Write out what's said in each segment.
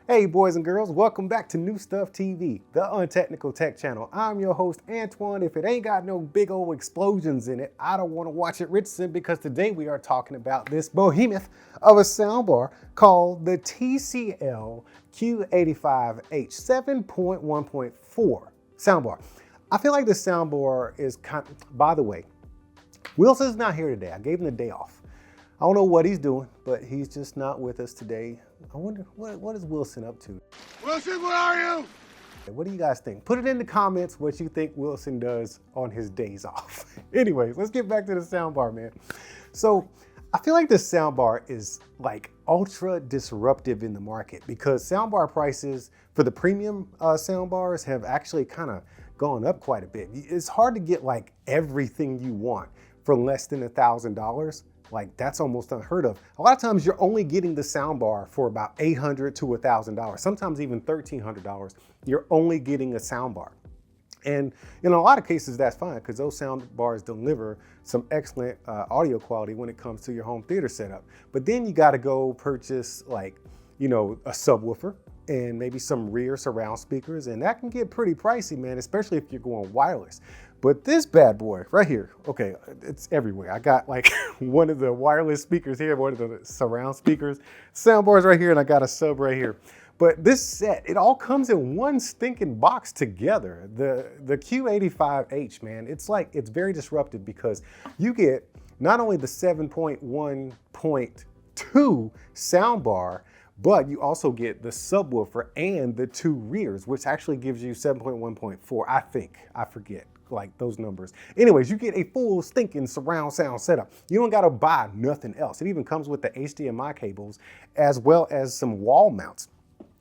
Hey boys and girls, welcome back to New Stuff TV, the untechnical tech channel. I'm your host, Antoine. If it ain't got no big old explosions in it, I don't want to watch it, Richardson, because today we are talking about this behemoth of a soundbar called the TCL Q85H 7.1.4 soundbar. I feel like this soundbar is by the way, Wilson's not here today. I gave him the day off. I don't know what he's doing, but he's just not with us today. I wonder, what is Wilson up to? Wilson, where are you? What do you guys think? Put it in the comments what you think Wilson does on his days off. Anyways, let's get back to the soundbar, man. So I feel like this soundbar is like ultra disruptive in the market because soundbar prices for the premium soundbars have actually kind of gone up quite a bit. It's hard to get like everything you want for less than $1,000. Like that's almost unheard of. A lot of times you're only getting the soundbar for about $800 to $1,000, sometimes even $1,300. You're only getting a soundbar. And in a lot of cases, that's fine because those soundbars deliver some excellent audio quality when it comes to your home theater setup. But then you got to go purchase like, a subwoofer and maybe some rear surround speakers. And that can get pretty pricey, man, especially if you're going wireless. But this bad boy right here, okay, it's everywhere. I got like one of the wireless speakers here, one of the surround speakers, soundbars right here, and I got a sub right here. But this set, it all comes in one stinking box together. The Q85H, man, it's very disruptive because you get not only the 7.1.2 soundbar, but you also get the subwoofer and the two rears, which actually gives you 7.1.4, I think. I forget like those numbers. Anyways, you get a full stinking surround sound setup. You don't gotta buy nothing else. It even comes with the HDMI cables as well as some wall mounts.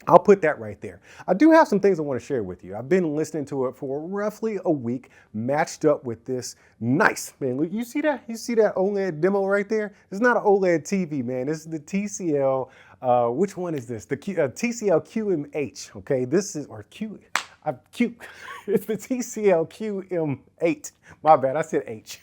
I'll put that right there. I do have some things I want to share with you. I've been listening to it for roughly a week, matched up with this nice, man. Look, you see that? You see that OLED demo right there? It's not an OLED TV, man. This is the TCL, which one is this? The TCL QM8, okay? This is, or Q, it's the TCL QM8. My bad, I said H.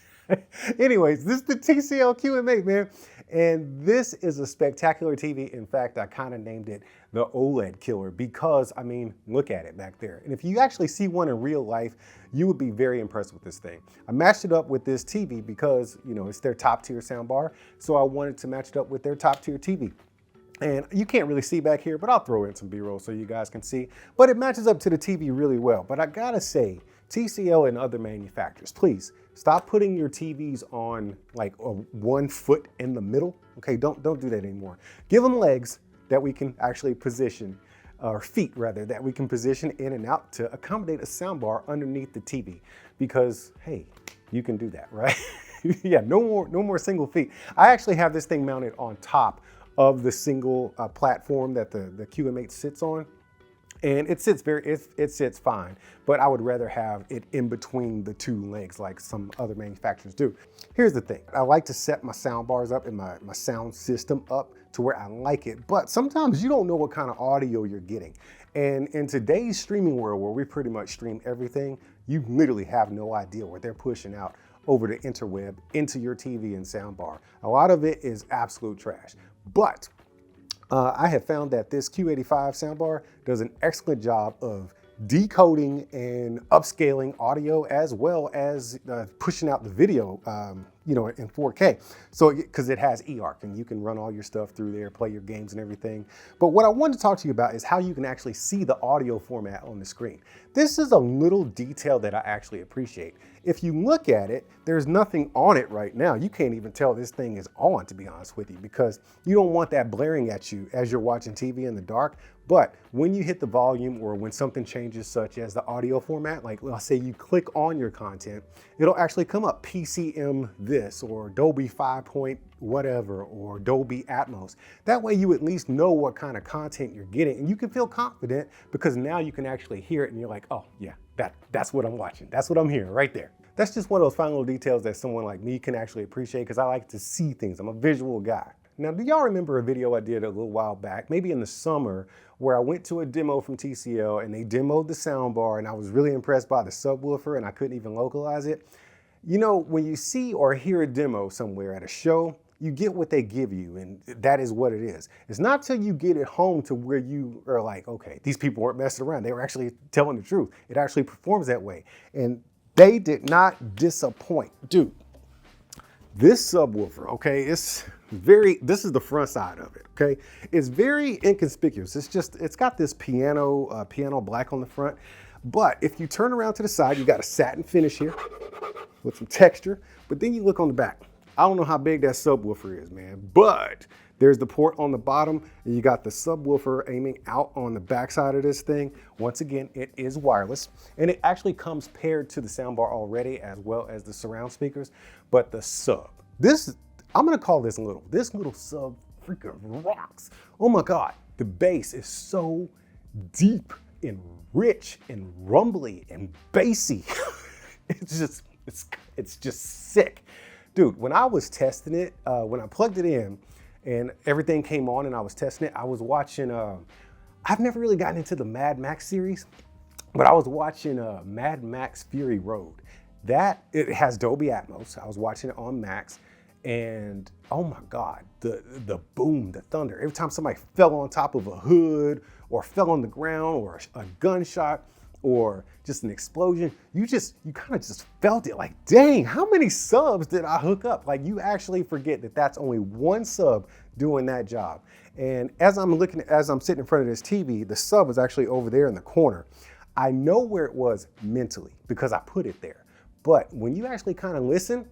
Anyways, this is the TCL QM8, man. And this is a spectacular TV. In fact, I kind of named it the OLED killer because, I mean, look at it back there. And if you actually see one in real life, you would be very impressed with this thing. I matched it up with this TV because, it's their top tier soundbar. So I wanted to match it up with their top tier TV. And you can't really see back here, but I'll throw in some B-roll so you guys can see. But it matches up to the TV really well. But I gotta say, TCL and other manufacturers, please stop putting your TVs on like 1 foot in the middle. Okay, don't do that anymore. Give them legs that we can actually position, or feet rather, that we can position in and out to accommodate a soundbar underneath the TV. Because hey, you can do that, right? Yeah, no more single feet. I actually have this thing mounted on top of the single platform that the QM8 sits on. And it sits it sits fine, but I would rather have it in between the two legs like some other manufacturers do. Here's the thing. I like to set my sound bars up and my sound system up to where I like it, but sometimes you don't know what kind of audio you're getting. And in today's streaming world where we pretty much stream everything, you literally have no idea what they're pushing out over the interweb into your TV and soundbar. A lot of it is absolute trash, but I have found that this Q85 soundbar does an excellent job of decoding and upscaling audio as well as pushing out the video, in 4K. So, because it has eARC and you can run all your stuff through there, play your games and everything. But what I wanted to talk to you about is how you can actually see the audio format on the screen. This is a little detail that I actually appreciate. If you look at it, there's nothing on it right now. You can't even tell this thing is on, to be honest with you, because you don't want that blaring at you as you're watching TV in the dark. But when you hit the volume or when something changes, such as the audio format, like let's say you click on your content, it'll actually come up PCM this or Dolby 5 point whatever or Dolby Atmos. That way you at least know what kind of content you're getting and you can feel confident because now you can actually hear it and you're like, oh yeah, that's what I'm watching. That's what I'm hearing right there. That's just one of those fine little details that someone like me can actually appreciate because I like to see things. I'm a visual guy. Now, do y'all remember a video I did a little while back, maybe in the summer, where I went to a demo from TCL and they demoed the soundbar and I was really impressed by the subwoofer and I couldn't even localize it? When you see or hear a demo somewhere at a show, you get what they give you, and that is what it is. It's not till you get it home to where you are like, okay, these people weren't messing around. They were actually telling the truth. It actually performs that way. And they did not disappoint. Dude, this subwoofer, okay, this is the front side of it, okay? It's very inconspicuous. It's got this piano black on the front. But if you turn around to the side, you got a satin finish here with some texture. But then you look on the back. I don't know how big that subwoofer is, man, but there's the port on the bottom, and you got the subwoofer aiming out on the backside of this thing. Once again, it is wireless, and it actually comes paired to the soundbar already, as well as the surround speakers. But the sub, I'm gonna call this little sub freaking rocks. Oh my God, the bass is so deep and rich and rumbly and bassy. It's just sick. Dude, when I was testing it, when I plugged it in and everything came on and I was testing it, I was watching, I've never really gotten into the Mad Max series, but I was watching Mad Max Fury Road. It has Dolby Atmos. I was watching it on Max, and oh my God, the boom, the thunder. Every time somebody fell on top of a hood or fell on the ground or a gunshot or just an explosion, you kind of just felt it like, dang, how many subs did I hook up? Like, you actually forget that that's only one sub doing that job. And as I'm sitting in front of this TV, the sub was actually over there in the corner. I know where it was mentally because I put it there. But when you actually kind of listen,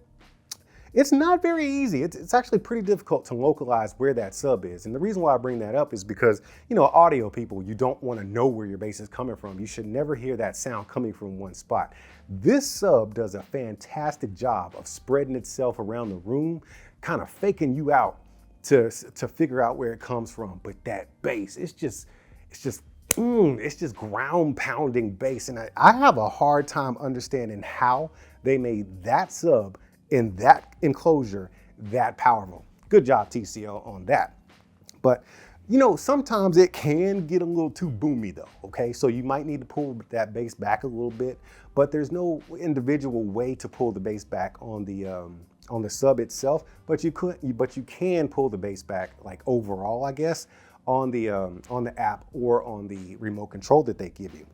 it's not very easy. It's actually pretty difficult to localize where that sub is. And the reason why I bring that up is because, audio people, you don't want to know where your bass is coming from. You should never hear that sound coming from one spot. This sub does a fantastic job of spreading itself around the room, kind of faking you out to figure out where it comes from. But that bass, it's just ground pounding bass. And I have a hard time understanding how they made that sub in that enclosure that powerful. Good job, TCL, on that. But sometimes it can get a little too boomy though, okay? So you might need to pull that bass back a little bit, but there's no individual way to pull the bass back on the sub itself, but you can pull the bass back, like, overall, I guess, on the app or on the remote control that they give you.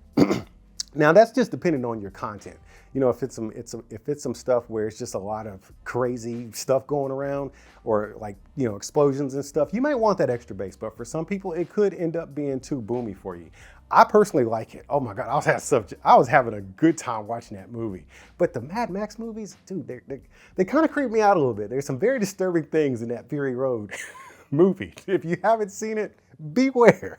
Now that's just depending on your content. If it's some stuff where it's just a lot of crazy stuff going around, or like, explosions and stuff, you might want that extra bass. But for some people, it could end up being too boomy for you. I personally like it. Oh my God, I was having a good time watching that movie. But the Mad Max movies, dude, they kind of creep me out a little bit. There's some very disturbing things in that Fury Road movie. If you haven't seen it, beware.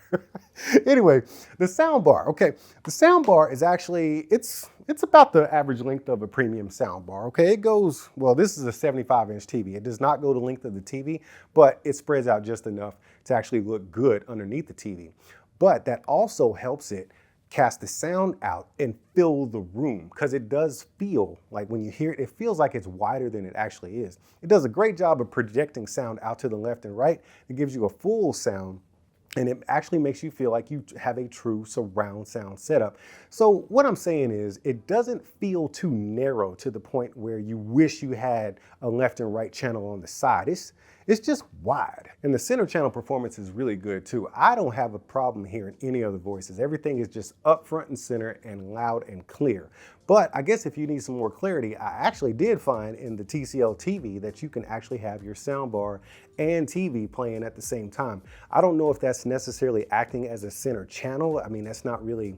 Anyway, the soundbar. Okay, the soundbar is actually, it's about the average length of a premium soundbar. Okay, it goes, well, this is a 75-inch TV. It does not go the length of the TV, but it spreads out just enough to actually look good underneath the TV. But that also helps it cast the sound out and fill the room, because it does feel like, when you hear it, it feels like it's wider than it actually is. It does a great job of projecting sound out to the left and right. It gives you a full sound, and it actually makes you feel like you have a true surround sound setup. So what I'm saying is, it doesn't feel too narrow to the point where you wish you had a left and right channel on the side. It's just wide. And the center channel performance is really good too. I don't have a problem hearing any other voices. Everything is just up front and center and loud and clear. But I guess if you need some more clarity, I actually did find in the TCL TV that you can actually have your soundbar and TV playing at the same time. I don't know if that's necessarily acting as a center channel. I mean, that's not really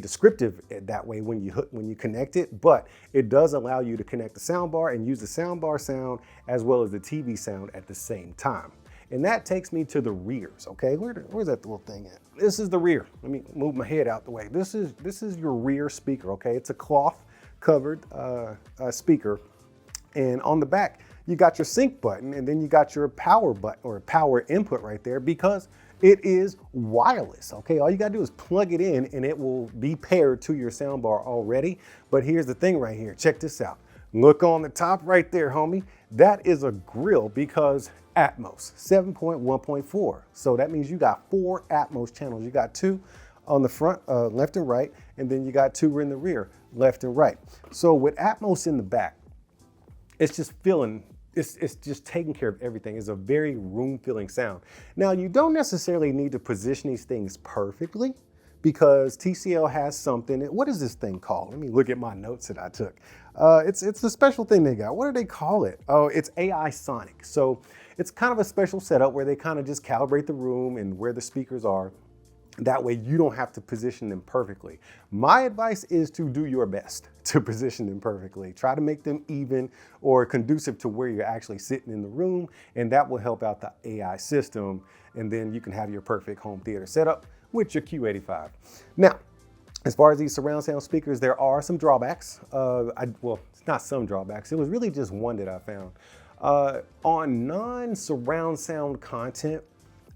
descriptive that way when you connect it, but it does allow you to connect the soundbar and use the soundbar sound as well as the TV sound at the same time. And that takes me to the rears, okay? Where's that little thing at? This is the rear. Let me move my head out the way. This is your rear speaker, okay? It's a cloth covered speaker. And on the back, you got your sync button, and then you got your power button or power input right there, because it is wireless, okay? All you gotta do is plug it in and it will be paired to your soundbar already. But here's the thing right here, check this out. Look on the top right there, homie. That is a grill, because Atmos 7.1.4. So that means you got 4 Atmos channels. You got 2 on the front, left and right, and then you got 2 in the rear, left and right. So with Atmos in the back, it's it's just taking care of everything. It's a very room-filling sound. Now, you don't necessarily need to position these things perfectly because TCL has something. What is this thing called? Let me look at my notes that I took. It's a special thing they got. What do they call it? Oh, it's AI Sonic. So it's kind of a special setup where they kind of just calibrate the room and where the speakers are. That way you don't have to position them perfectly. My advice is to do your best to position them perfectly. Try to make them even or conducive to where you're actually sitting in the room, and that will help out the AI system. And then you can have your perfect home theater setup with your Q85. Now, as far as these surround sound speakers, there are some drawbacks. Well, it's not some drawbacks. It was really just one that I found. On non-surround sound content,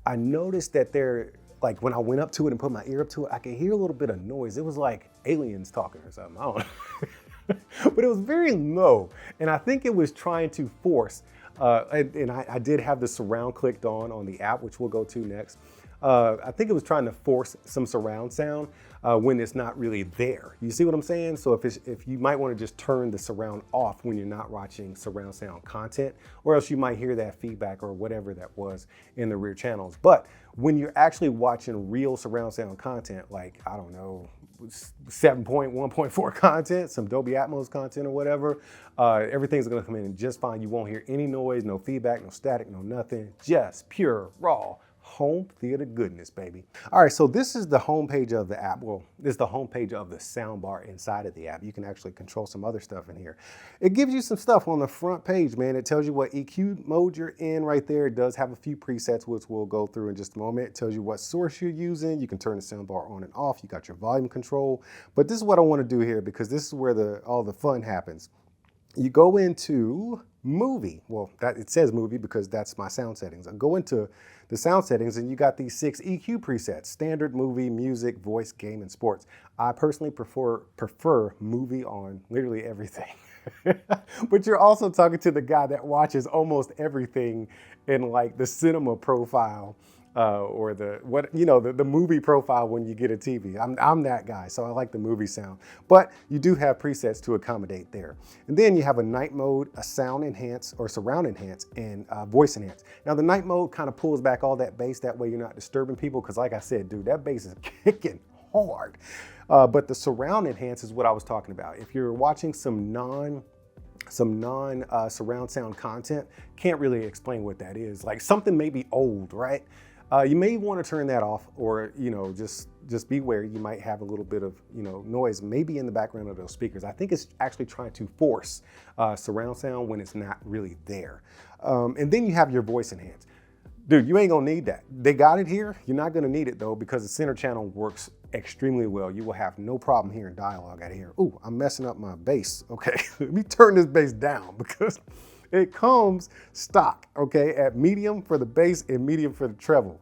I noticed that like when I went up to it and put my ear up to it, I could hear a little bit of noise. It was like aliens talking or something, I don't know. But it was very low. And I think it was trying to force, I did have the surround clicked on the app, which we'll go to next. I think it was trying to force some surround sound when it's not really there. You see what I'm saying? So if you might want to just turn the surround off when you're not watching surround sound content, or else you might hear that feedback or whatever that was in the rear channels. But when you're actually watching real surround sound content, like, I don't know, 7.1.4 content, some Dolby Atmos content or whatever, everything's gonna come in just fine. You won't hear any noise, no feedback, no static, no nothing, just pure, raw home theater goodness, baby. All right, so this is the homepage of the app. Well, this is the homepage of the soundbar inside of the app. You can actually control some other stuff in here. It gives you some stuff on the front page, man. It tells you what EQ mode you're in right there. It does have a few presets, which we'll go through in just a moment. It tells you what source you're using. You can turn the soundbar on and off. You got your volume control. But this is what I want to do here because this is where all the fun happens. You go into movie. Well, it says movie because that's my sound settings. I go into the sound settings and you got these 6 EQ presets: standard, movie, music, voice, game, and sports. I personally prefer movie on literally everything. But you're also talking to the guy that watches almost everything in like the cinema profile. Or the movie profile when you get a TV. I'm that guy, so I like the movie sound. But you do have presets to accommodate there. And then you have a night mode, a sound enhance or surround enhance, and voice enhance. Now the night mode kind of pulls back all that bass, that way you're not disturbing people, because like I said, dude, that bass is kicking hard. But the surround enhance is what I was talking about. If you're watching some non surround sound content, can't really explain what that is. Like something may be old, right? You may want to turn that off, or just beware. You might have a little bit of noise maybe in the background of those speakers. I think it's actually trying to force surround sound when it's not really there. And then you have your voice enhance. Dude, you ain't gonna need that. They got it here. You're not gonna need it though, because the center channel works extremely well. You will have no problem hearing dialogue out of here. Ooh, I'm messing up my bass. Okay, let me turn this bass down because it comes stock, okay, at medium for the bass and medium for the treble.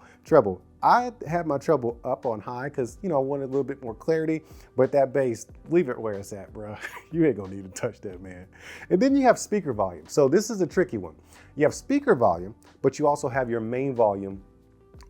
I had my treble up on high because, I wanted a little bit more clarity, but that bass, leave it where it's at, bro. You ain't gonna need to touch that, man. And then you have speaker volume. So this is a tricky one. You have speaker volume, but you also have your main volume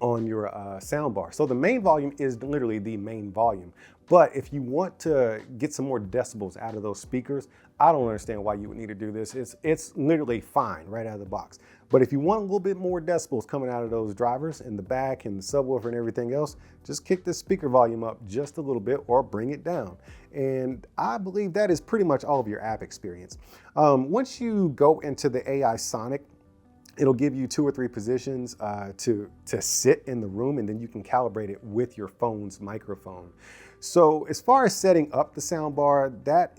on your sound bar. So the main volume is literally the main volume. But if you want to get some more decibels out of those speakers, I don't understand why you would need to do this. It's literally fine right out of the box. But if you want a little bit more decibels coming out of those drivers in the back and the subwoofer and everything else, just kick the speaker volume up just a little bit or bring it down. And I believe that is pretty much all of your app experience. Once you go into the AI Sonic, it'll give you 2 or 3 positions to sit in the room, and then you can calibrate it with your phone's microphone. So as far as setting up the soundbar,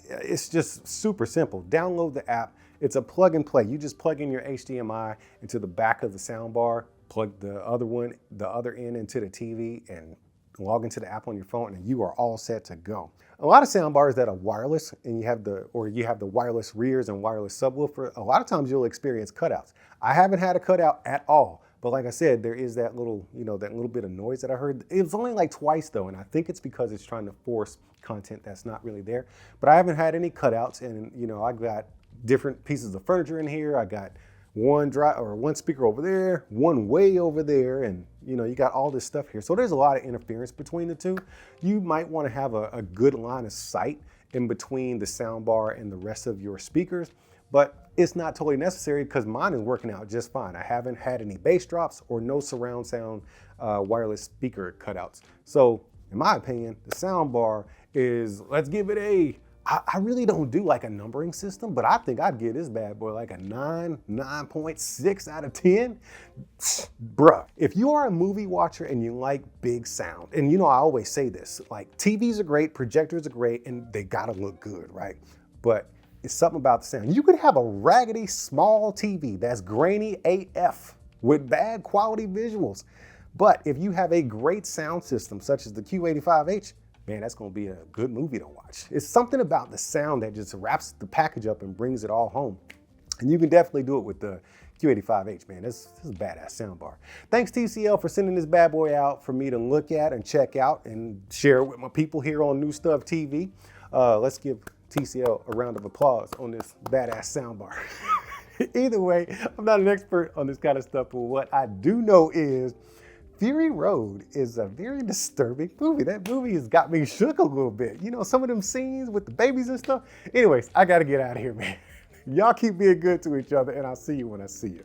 it's just super simple. Download the app. It's a plug and play. You just plug in your HDMI into the back of the soundbar, plug the other end into the TV, and log into the app on your phone, and you are all set to go. A lot of soundbars that are wireless, and you have the wireless rears and wireless subwoofer, a lot of times you'll experience cutouts. I haven't had a cutout at all, but like I said, there is that little bit of noise that I heard. It was only like twice though, and I think it's because it's trying to force content that's not really there. But I haven't had any cutouts, and I got different pieces of furniture in here. I got one speaker over there, one way over there, and you got all this stuff here. So there's a lot of interference between the two. You might want to have a good line of sight in between the soundbar and the rest of your speakers. but it's not totally necessary because mine is working out just fine. I haven't had any bass drops or no surround sound wireless speaker cutouts. So in my opinion, the soundbar is, let's give it I really don't do like a numbering system, but I think I'd give this bad boy like a 9.6 out of 10. Bruh, if you are a movie watcher and you like big sound, and you know I always say this, like TVs are great, projectors are great, and they gotta look good, right? But it's something about the sound. You could have a raggedy small TV that's grainy AF with bad quality visuals. But if you have a great sound system, such as the Q85H, man, that's gonna be a good movie to watch. It's something about the sound that just wraps the package up and brings it all home. And you can definitely do it with the Q85H, man. This is a badass soundbar. Thanks TCL for sending this bad boy out for me to look at and check out and share with my people here on New Stuff TV. Let's give TCL a round of applause on this badass soundbar. Either way, I'm not an expert on this kind of stuff, but what I do know is Fury Road is a very disturbing movie. That movie has got me shook a little bit. You know, some of them scenes with the babies and stuff. Anyways, I gotta get out of here, man. Y'all keep being good to each other, and I'll see you when I see you.